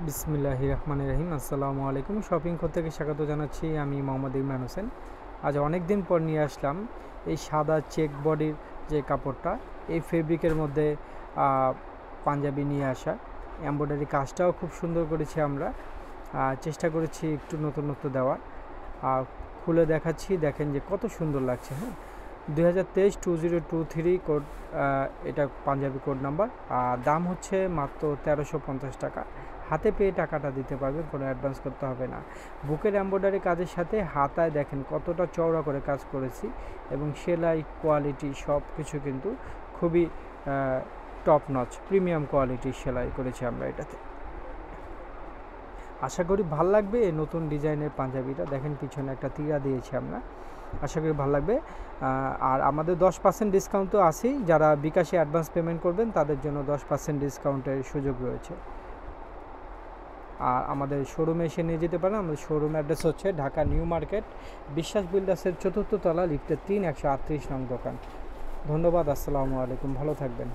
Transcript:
বিসমিল্লাহির রহমানির রহিম। আসসালামু আলাইকুম। শপিং কোড থেকে স্বাগত জানাচ্ছি, আমি মোহাম্মদ ইমরান হোসেন। আজ অনেক দিন পর নিয়ে আসলাম এই সাদা চেক বডির যে কাপড়টা, এই ফেব্রিকের মধ্যে পাঞ্জাবি নিয়ে আসা। এমব্রয়ডারি কাজটাও খুব সুন্দর করেছি আমরা, চেষ্টা করেছি একটু নতুনত্ব দেওয়ার। খুলে দেখাচ্ছি, দেখেন যে কত সুন্দর লাগছে। হ্যাঁ, 2023-2023 কোড, এটা পাঞ্জাবি কোড নাম্বার। দাম হচ্ছে মাত্র 1350 টাকা। হাতে পেয়ে টাকাটা দিতে পারবেন, কোনো অ্যাডভান্স করতে হবে না। বুকের এমব্রয়ডারি কাজের সাথে হাতায় দেখেন কতটা চওড়া করে কাজ করেছি, এবং সেলাই কোয়ালিটি সব কিছু কিন্তু খুবই টপ নচ প্রিমিয়াম কোয়ালিটির সেলাই করেছি আমরা এটাতে। আশা করি ভাল লাগবে এই নতুন ডিজাইনের পাঞ্জাবিটা। দেখেন পিছনে একটা তীরা দিয়েছি আমরা, আশা করি ভালো লাগবে। আর আমাদের 10% ডিসকাউন্ট তো আছেই, যারা বিকাশে অ্যাডভান্স পেমেন্ট করবেন তাদের জন্য 10% ডিসকাউন্টের সুযোগ রয়েছে। আর আমাদের শোরুমে এসে নিয়ে যেতে পারেন। আমাদের শোরুম অ্যাড্রেস হচ্ছে ঢাকা নিউ মার্কেট, বিশ্বাস বিল্ডার্সের 4th তলা, লিফটের 3, 138 নং দোকান। ধন্যবাদ, আসসালামু আলাইকুম, ভালো থাকবেন।